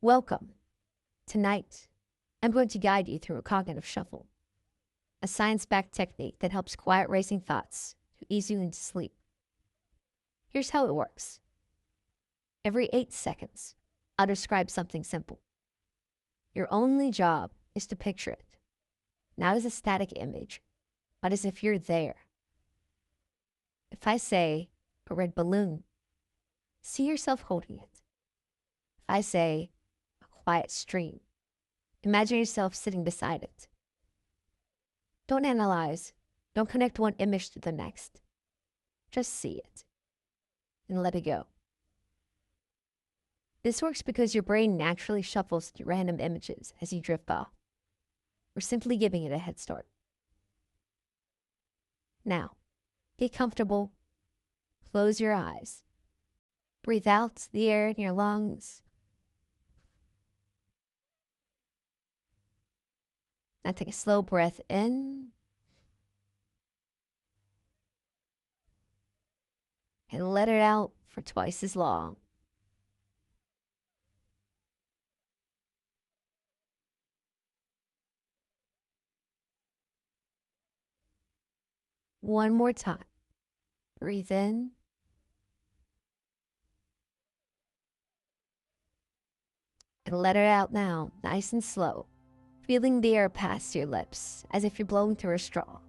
Welcome. Tonight, I'm going to guide you through a cognitive shuffle, a science-backed technique that helps quiet racing thoughts to ease you into sleep. Here's how it works. Every 8 seconds, I'll describe something simple. Your only job is to picture it, not as a static image, but as if you're there. If I say a red balloon, see yourself holding it. If I say a quiet stream, imagine yourself sitting beside it. Don't analyze. Don't connect one image to the next. Just see it and let it go. This works because your brain naturally shuffles through random images as you drift off. We're simply giving it a head start. Now, get comfortable. Close your eyes. Breathe out the air in your lungs. Now take a slow breath in. And let it out for twice as long. One more time. Breathe in. And let it out now, nice and slow, feeling the air pass your lips as if you're blowing through a straw.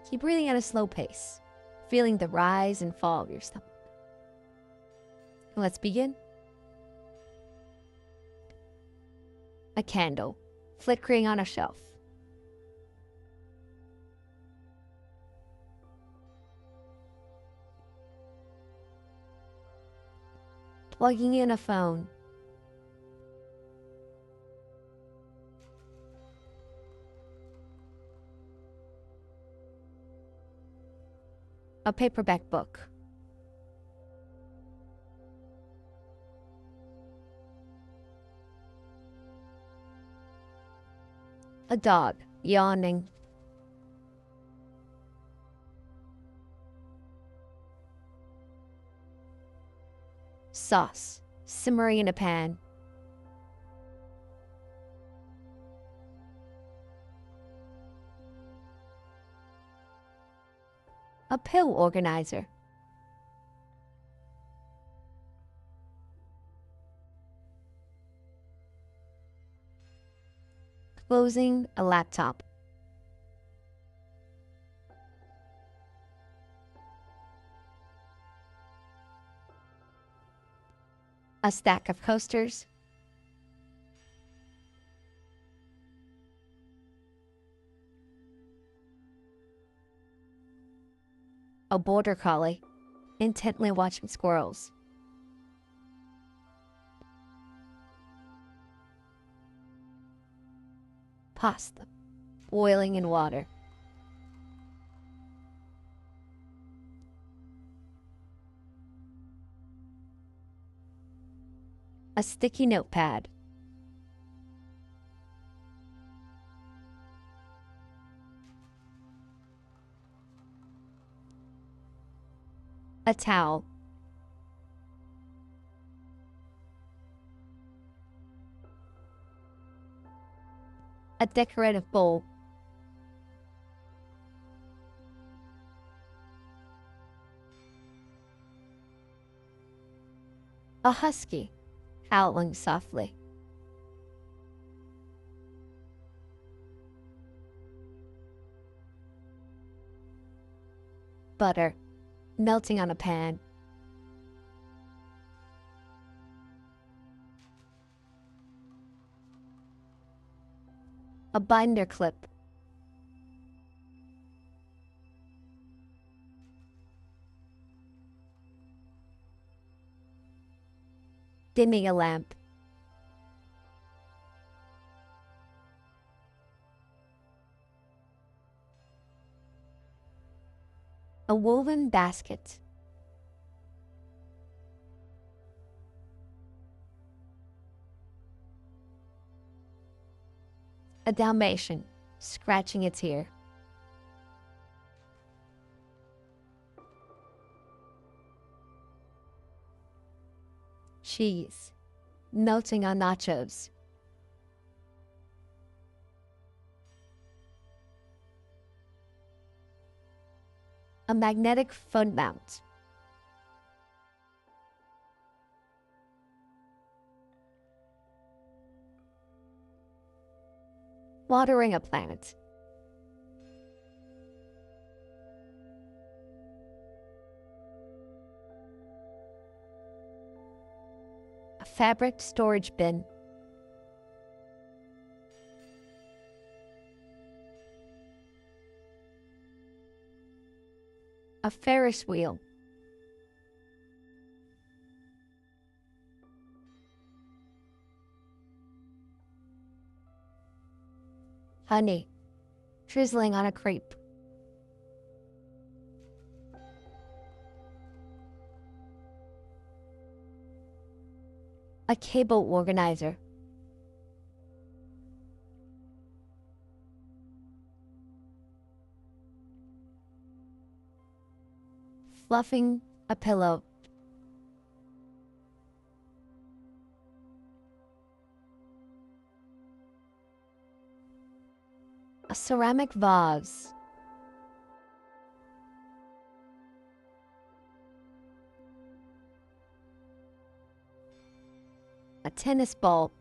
Keep breathing at a slow pace, feeling the rise and fall of your stomach. Let's begin. A candle flickering on a shelf. Plugging in a phone. A paperback book. A dog yawning. Sauce simmering in a pan. A pill organizer. Closing a laptop. A stack of coasters. A border collie intently watching squirrels. Pasta boiling in water. A sticky notepad. A towel. A decorative bowl. A husky howling softly. Butter melting on a pan. A binder clip. Dimming a lamp. A woven basket. A Dalmatian scratching its ear. Cheese, melting on nachos. A magnetic phone mount. Watering a plant. A fabric storage bin. A Ferris wheel. Honey, drizzling on a crepe. A cable organizer. Fluffing a pillow. A ceramic vase. A tennis ball.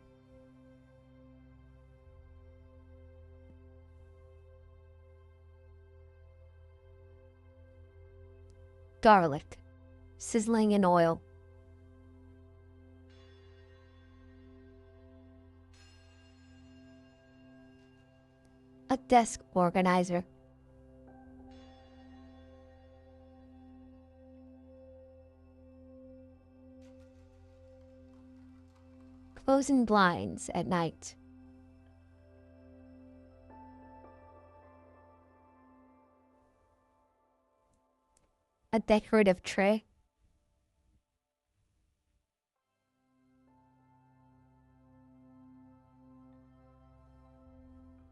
Garlic, sizzling in oil. A desk organizer. Closing blinds at night. A decorative tray.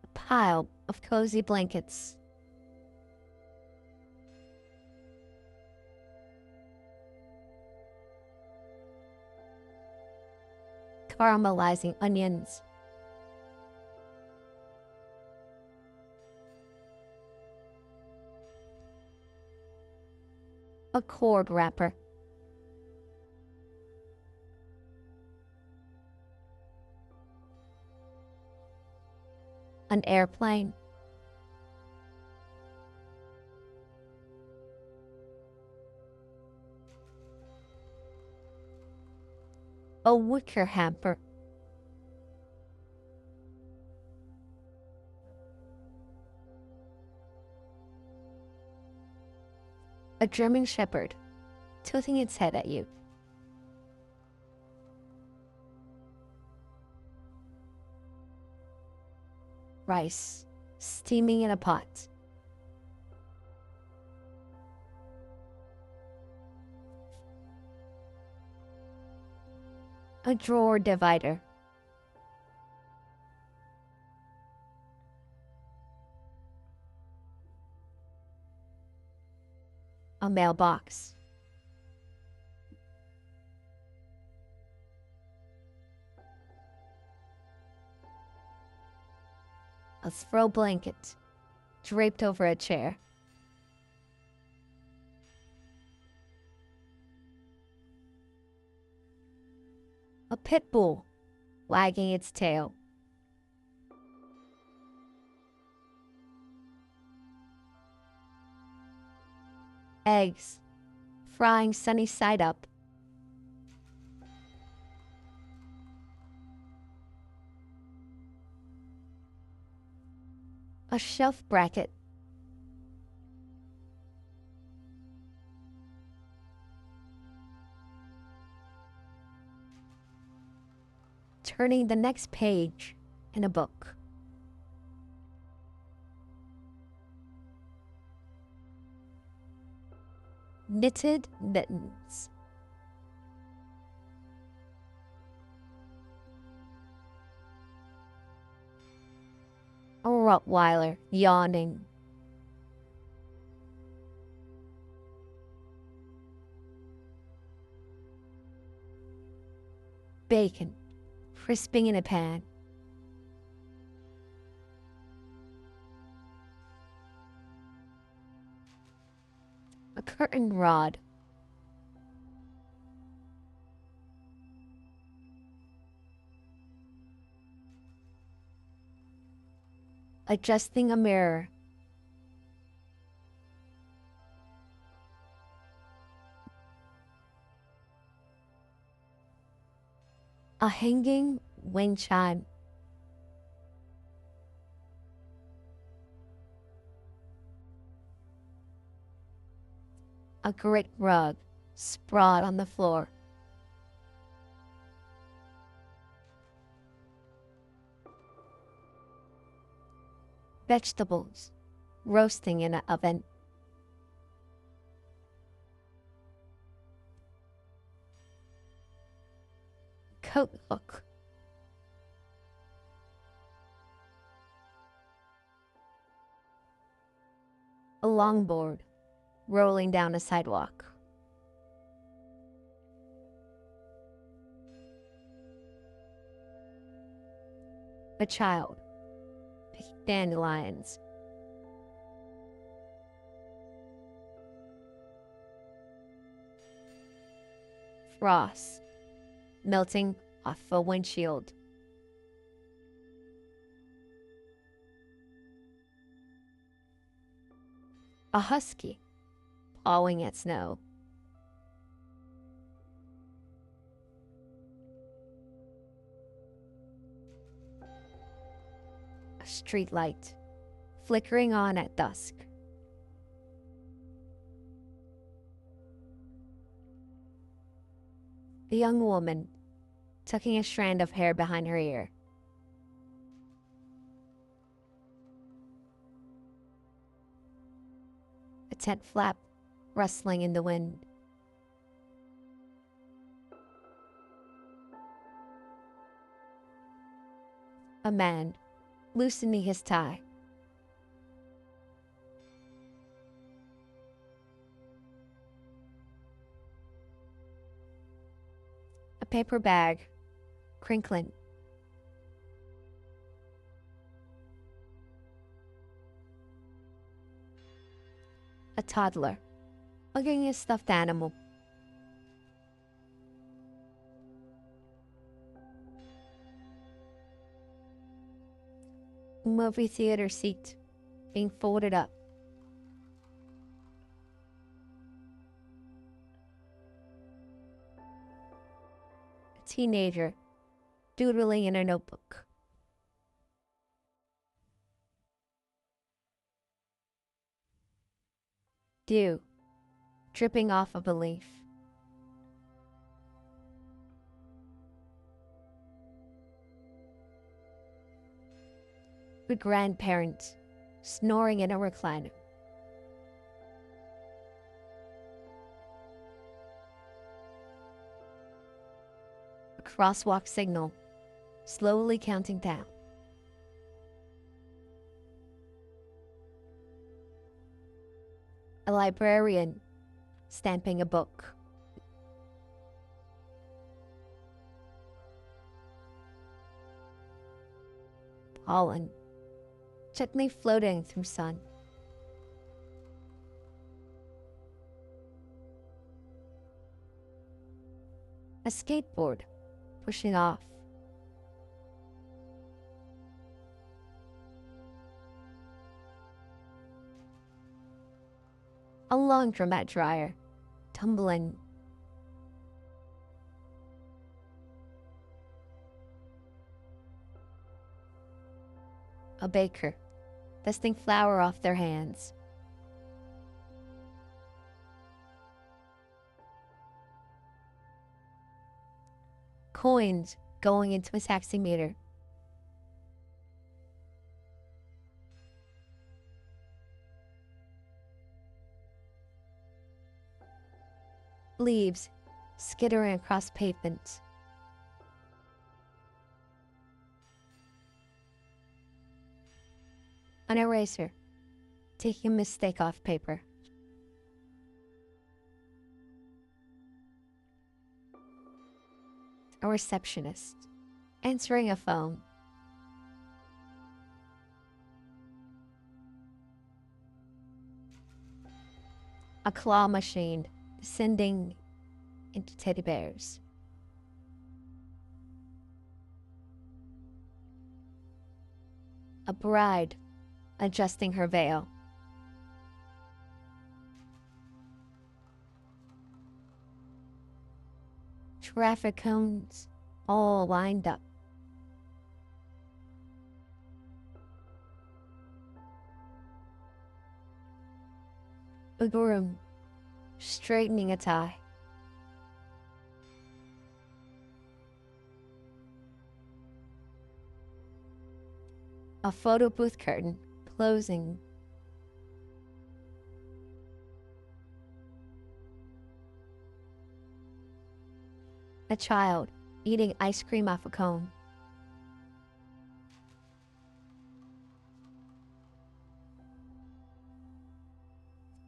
A pile of cozy blankets. Caramelizing onions. A cord wrapper. An airplane. A wicker hamper. A German shepherd, tilting its head at you. Rice, steaming in a pot. A drawer divider. A mailbox. A throw blanket draped over a chair. A pit bull wagging its tail. Eggs frying sunny side up. A shelf bracket. Turning the next page in a book. Knitted mittens. A Rottweiler, yawning. Bacon, crisping in a pan. A curtain rod. Adjusting a mirror. A hanging wind chime. A grit rug sprawled on the floor. Vegetables roasting in an oven. Coat hook. A longboard rolling down a sidewalk. A child picking dandelions. Frost melting off a windshield. A husky pawing at snow. A street light flickering on at dusk. A young woman tucking a strand of hair behind her ear. A tent flap rustling in the wind. A man loosening his tie. A paper bag crinkling. A toddler hugging a stuffed animal. A movie theater seat being folded up. A teenager doodling in a notebook. Dew dripping off of a leaf. A grandparent snoring in a recliner. A crosswalk signal slowly counting down. A librarian stamping a book. Pollen gently floating through sun. A skateboard pushing off. A laundromat dryer tumbling. A baker dusting flour off their hands. Coins going into a taximeter. Leaves skittering across pavements. An eraser, taking a mistake off paper. A receptionist, answering a phone. A claw machine, descending into teddy bears. A bride, adjusting her veil. Traffic cones, all lined up. A groom, straightening a tie. A photo booth curtain, closing. A child, eating ice cream off a cone.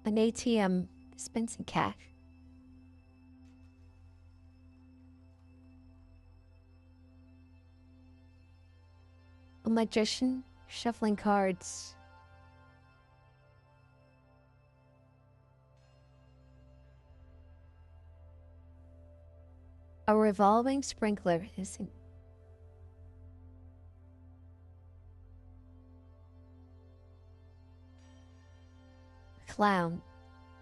An ATM, dispensing cash. A magician, shuffling cards. A revolving sprinkler hissing. A clown,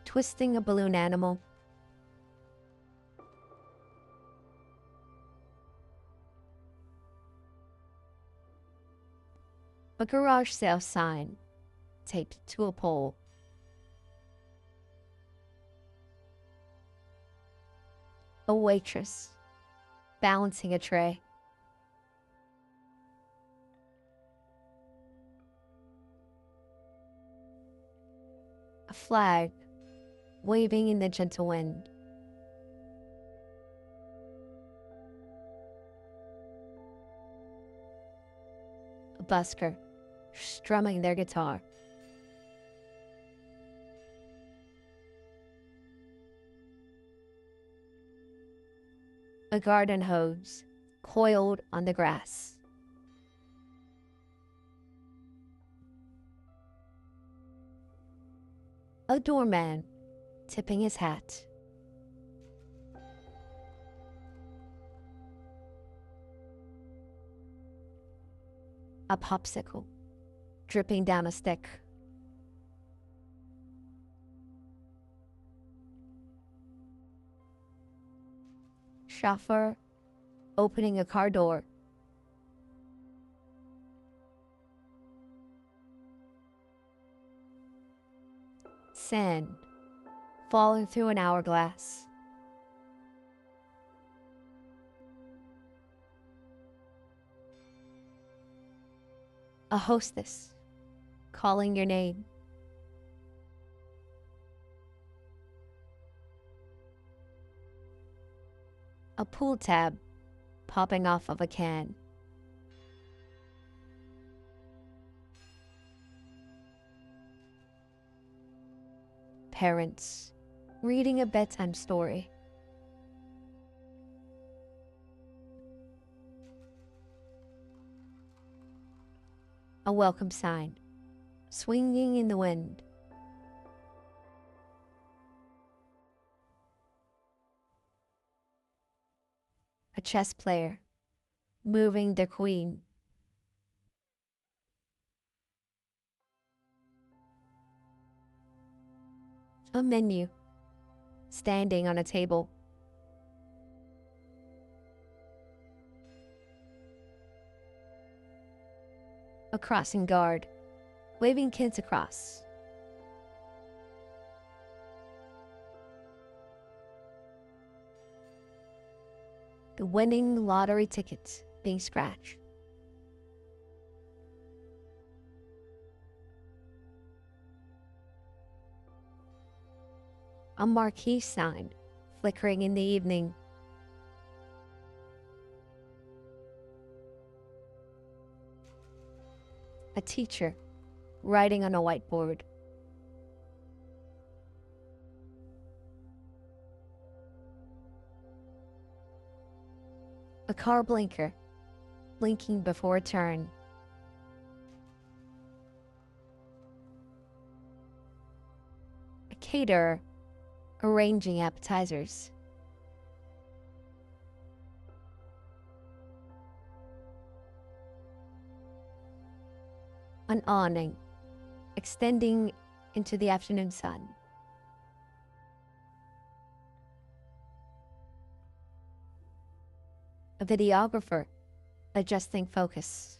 twisting a balloon animal. A garage sale sign, taped to a pole. A waitress, balancing a tray. A flag, waving in the gentle wind. A busker, strumming their guitar. A garden hose, coiled on the grass. A doorman, tipping his hat. A popsicle, dripping down a stick. Chauffeur, opening a car door. Sand, falling through an hourglass. A hostess, calling your name. A pool tab, popping off of a can. Parents, reading a bedtime story. A welcome sign, swinging in the wind. A chess player, moving their queen. A menu, standing on a table. A crossing guard, waving kids across. The winning lottery ticket being scratched. A marquee sign, flickering in the evening. A teacher, writing on a whiteboard. A car blinker, blinking before a turn. A caterer, arranging appetizers. An awning, extending into the afternoon sun. A videographer, adjusting focus.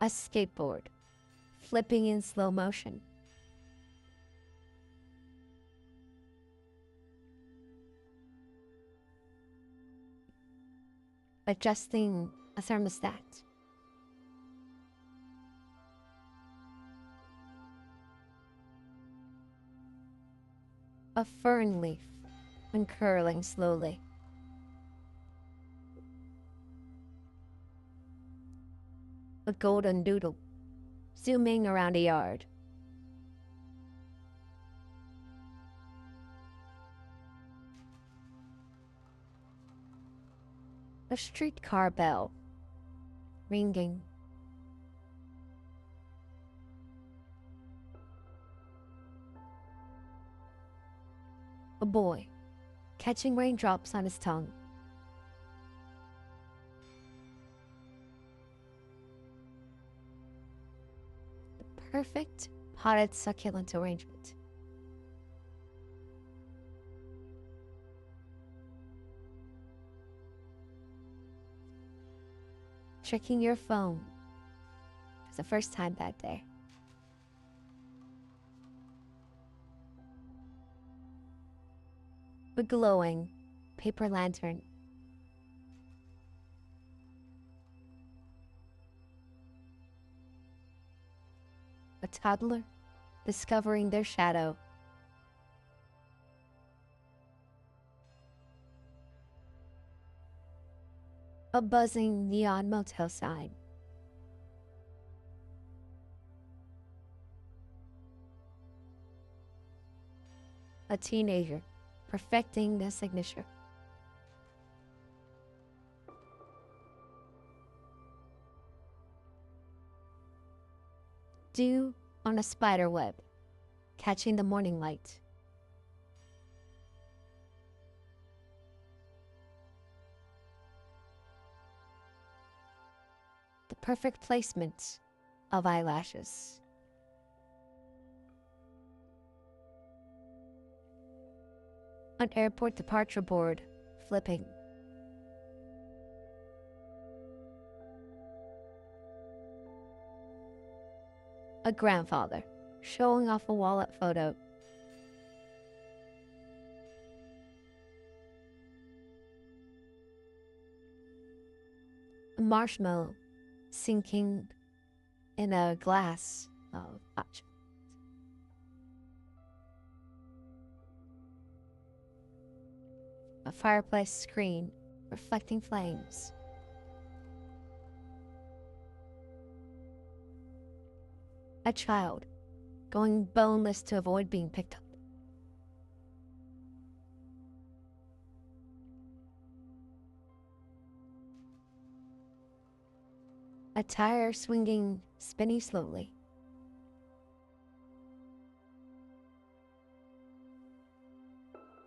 A skateboard, flipping in slow motion. Adjusting a thermostat. A fern leaf, uncurling slowly. A golden doodle, zooming around a yard. A streetcar bell, ringing. A boy, catching raindrops on his tongue. The perfect potted succulent arrangement. Checking your phone for the first time that day. A glowing paper lantern. A toddler discovering their shadow. A buzzing neon motel sign. A teenager perfecting the signature. Dew on a spider web, catching the morning light. The perfect placement of eyelashes. An airport departure board, flipping. A grandfather, showing off a wallet photo. A marshmallow, sinking in a glass of hot chocolate. A fireplace screen, reflecting flames. A child, going boneless to avoid being picked up. A tire swinging, spinning slowly.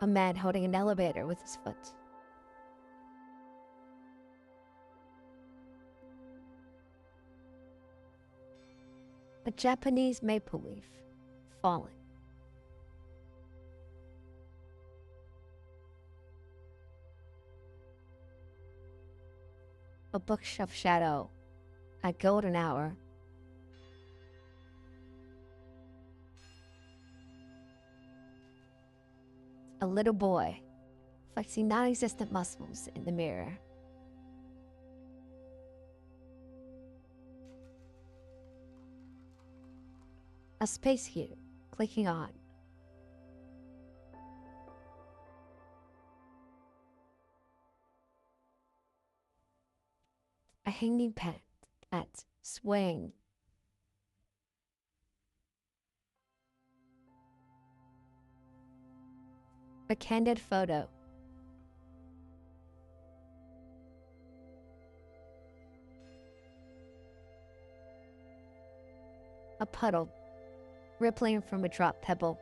A man holding an elevator with his foot. A Japanese maple leaf, falling. A bookshelf shadow, at golden hour. A little boy, flexing non-existent muscles in the mirror. A space heater, clicking on. A hanging at swaying. A candid photo. A puddle, rippling from a dropped pebble.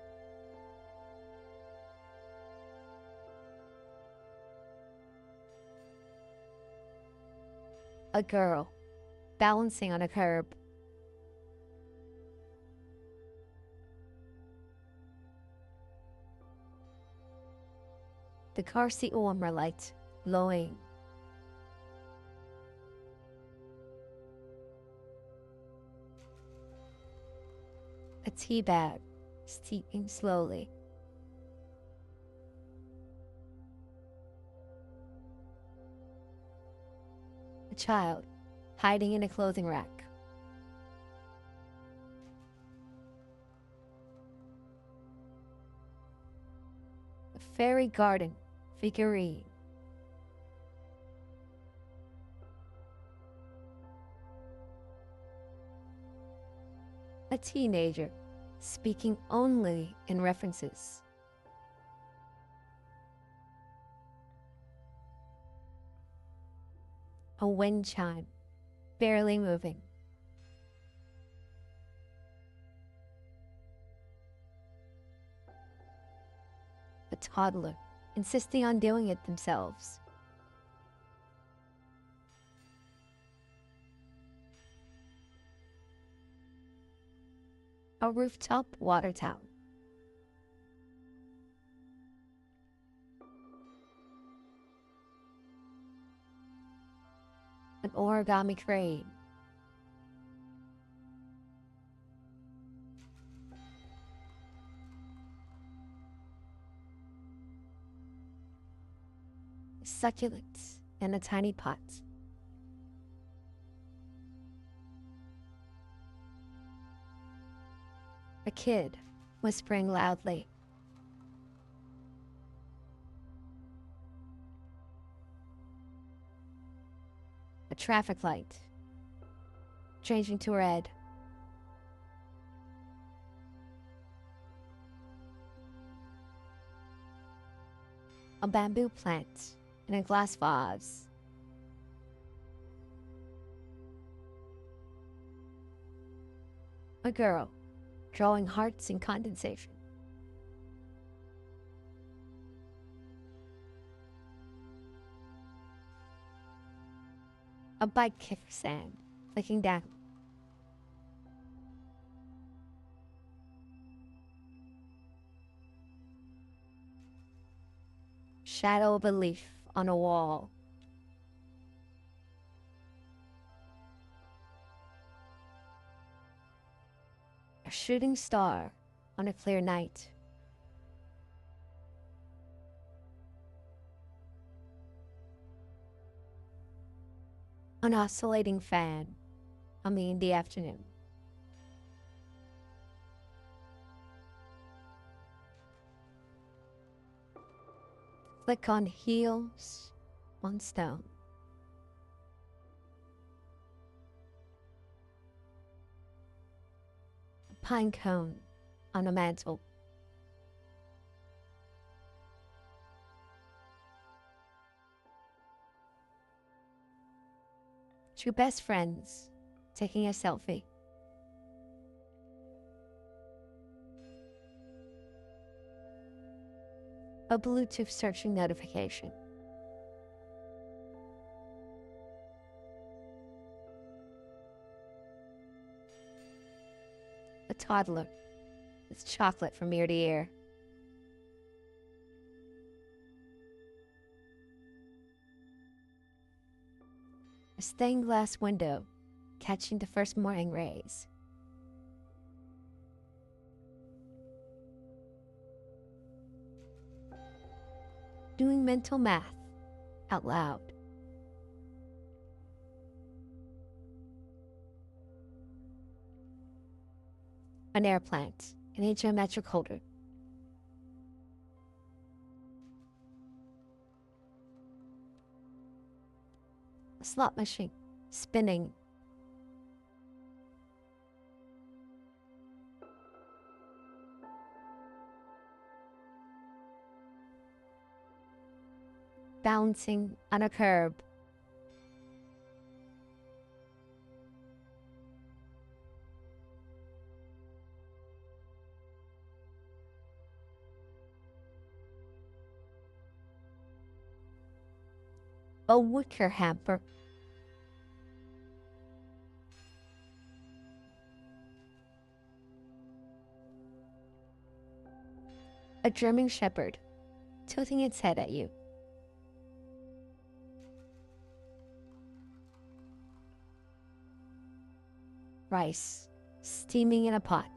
A girl, balancing on a curb. The car seat warmer light, glowing. A tea bag, steaming slowly. A child, hiding in a clothing rack. A fairy garden figurine. A teenager, speaking only in references. A wind chime, barely moving. A toddler, insisting on doing it themselves. A rooftop water tower. An origami crane. Succulents in a tiny pot. A kid whispering loudly. A traffic light changing to red. A bamboo plant in a glass vase. A girl drawing hearts in condensation. A bike kickstand flicking down. Shadow of a leaf on a wall. A shooting star on a clear night. An oscillating fan on me in the afternoon. Click on heels on stone. A pine cone on a mantle. Two best friends taking a selfie. A Bluetooth searching notification. A toddler with chocolate from ear to ear. A stained glass window catching the first morning rays. Doing mental math out loud. An air plant in a geometric holder. A slot machine spinning, bouncing on a curb, a wicker hamper, a German shepherd tilting its head at you, rice steaming in a pot,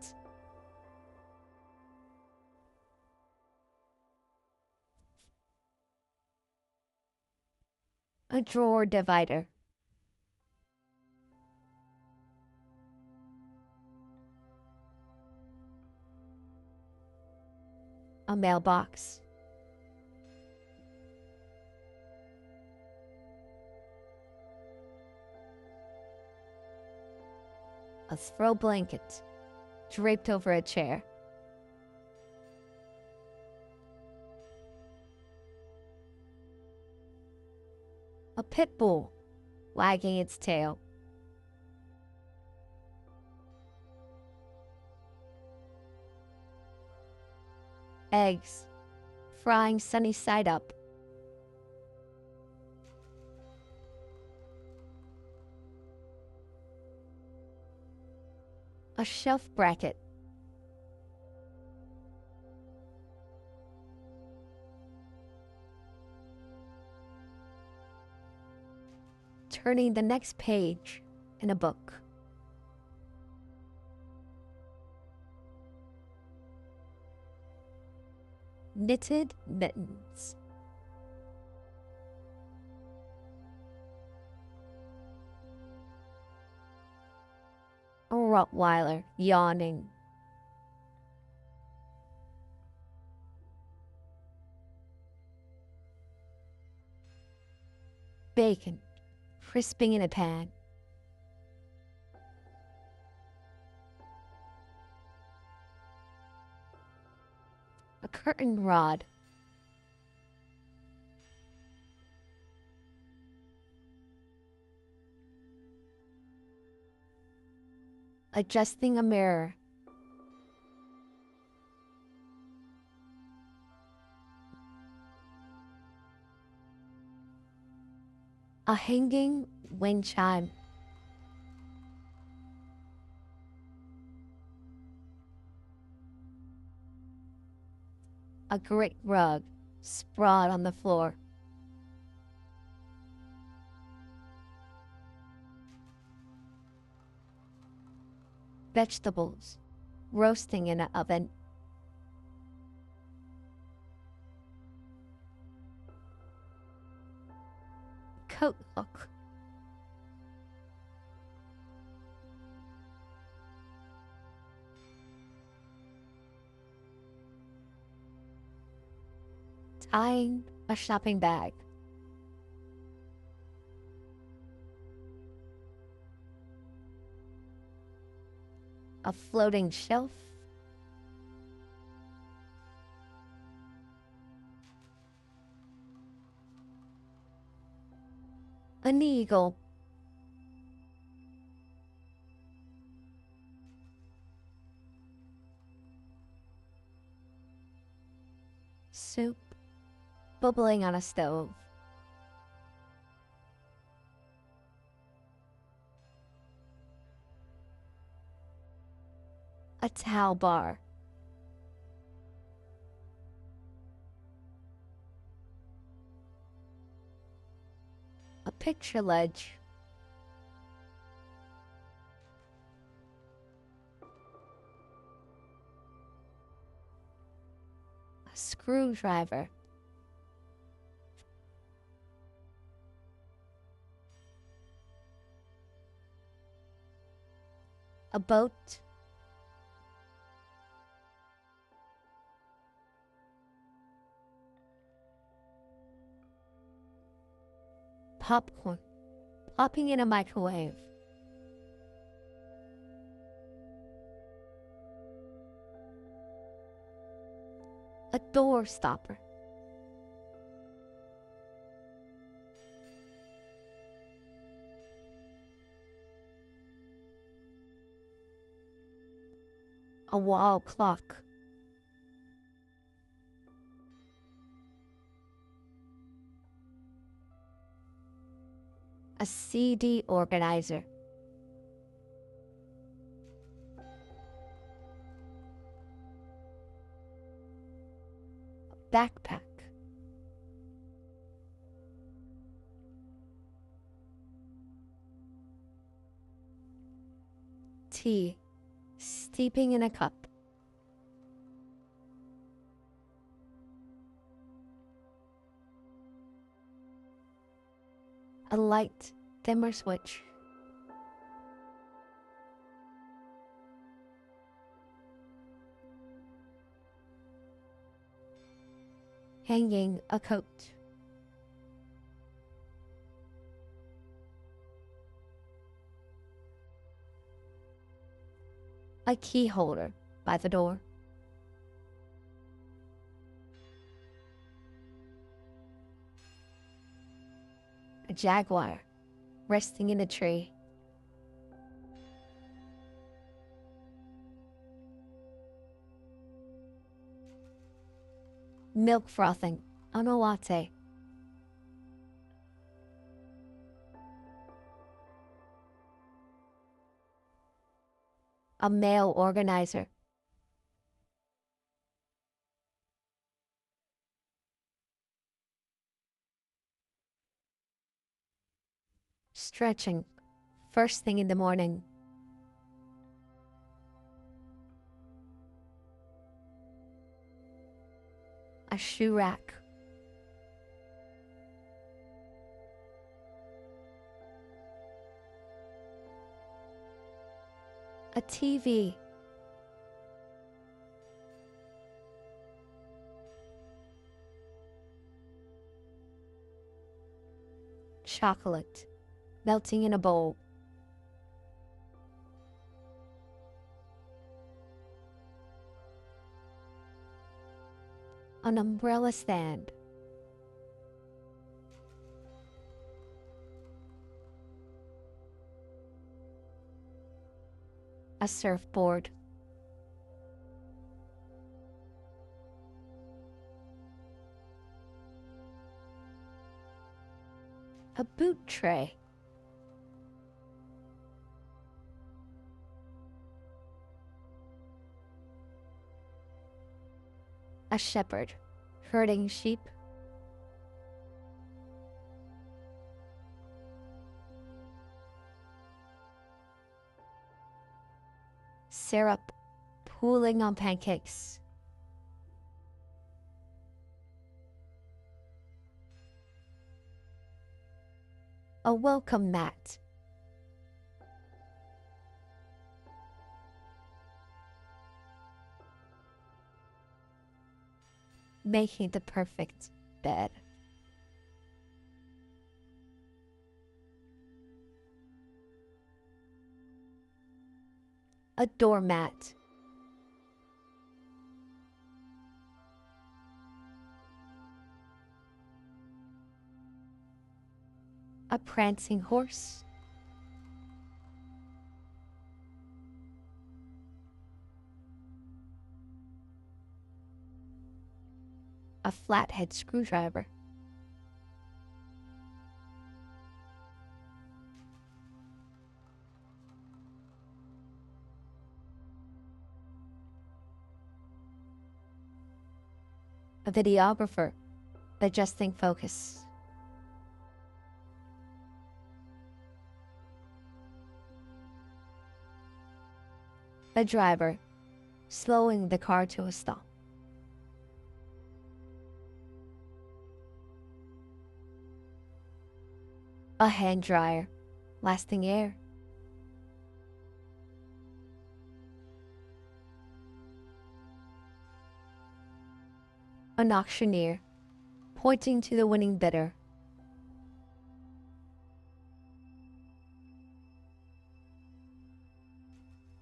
a drawer divider, a mailbox, a throw blanket draped over a chair, a pit bull wagging its tail, eggs frying sunny side up, a shelf bracket, turning the next page in a book, knitted mittens, a Rottweiler yawning, bacon crisping in a pan, a curtain rod, adjusting a mirror, a hanging wind chime, a great rug sprawled on the floor, vegetables roasting in an oven, coat hook, tying a shopping bag, a floating shelf, an eagle, soup bubbling on a stove, a towel bar, a picture ledge, a screwdriver, a boat, popcorn popping in a microwave. A door stopper. A wall clock. A CD organizer. A backpack. Tea, steeping in a cup. A light dimmer switch. Hanging a coat. A key holder by the door. A jaguar resting in a tree. Milk frothing on a latte. A mail organizer. Stretching first thing in the morning. A shoe rack. A TV. Chocolate melting in a bowl. An umbrella stand. A surfboard. A boot tray. A shepherd herding sheep. Syrup pooling on pancakes. A welcome mat. Making the perfect bed. A doormat. A prancing horse. A flathead screwdriver. A videographer adjusting focus. A driver slowing the car to a stop. A hand dryer lasting air. An auctioneer pointing to the winning bidder.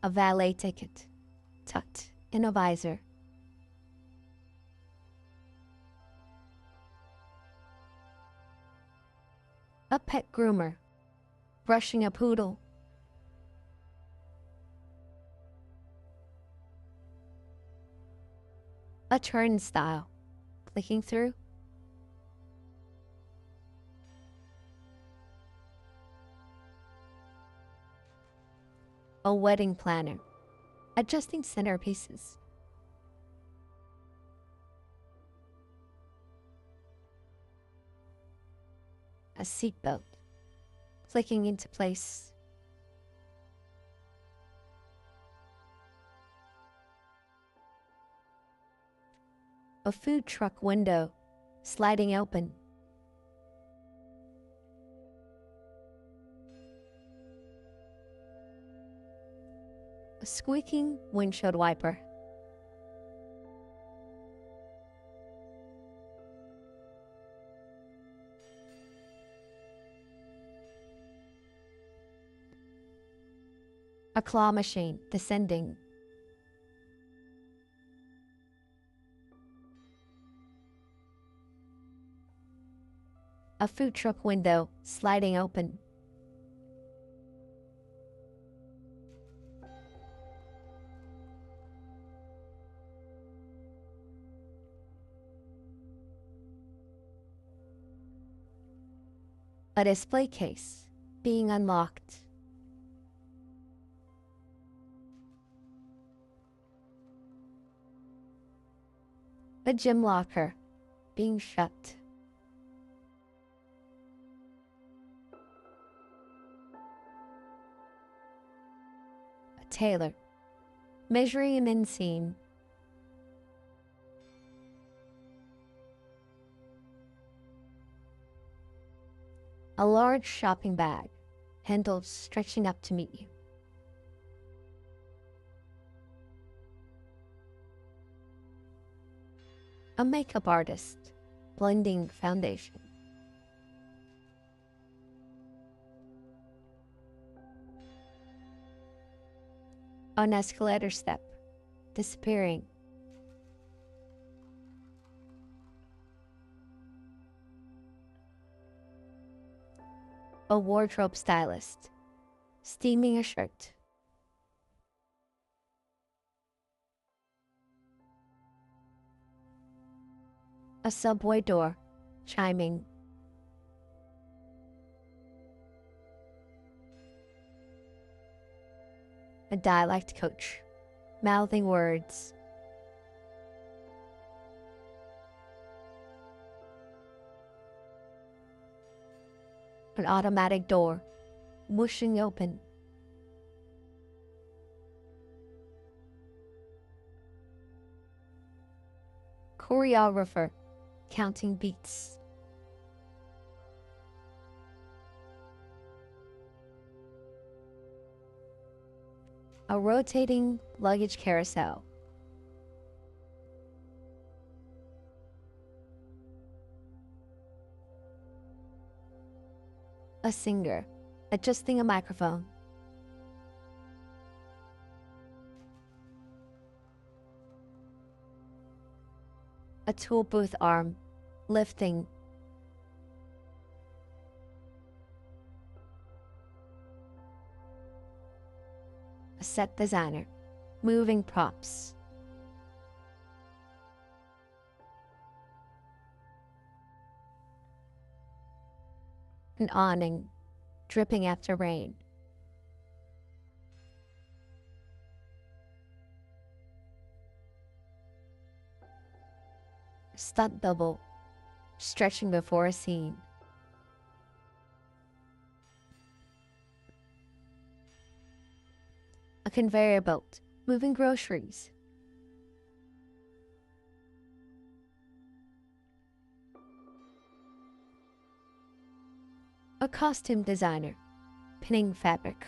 A valet ticket tucked in a visor. A pet groomer brushing a poodle. A turnstile clicking through. A wedding planner adjusting centerpieces. A seatbelt clicking into place. A food truck window sliding open. A squeaking windshield wiper. A claw machine descending. A food truck window sliding open. A display case being unlocked. A gym locker being shut. A tailor measuring an inseam. A large shopping bag, handles stretching up to meet you. A makeup artist, blending foundation. An escalator step, disappearing. A wardrobe stylist, steaming a shirt. A subway door, chiming. A dialect coach, mouthing words. An automatic door, whooshing open. Choreographer, counting beats. A rotating luggage carousel. A singer, adjusting a microphone. A tool booth arm, lifting. A set designer, moving props. An awning, dripping after rain. A stunt double, stretching before a scene. A conveyor belt, moving groceries. A costume designer, pinning fabric.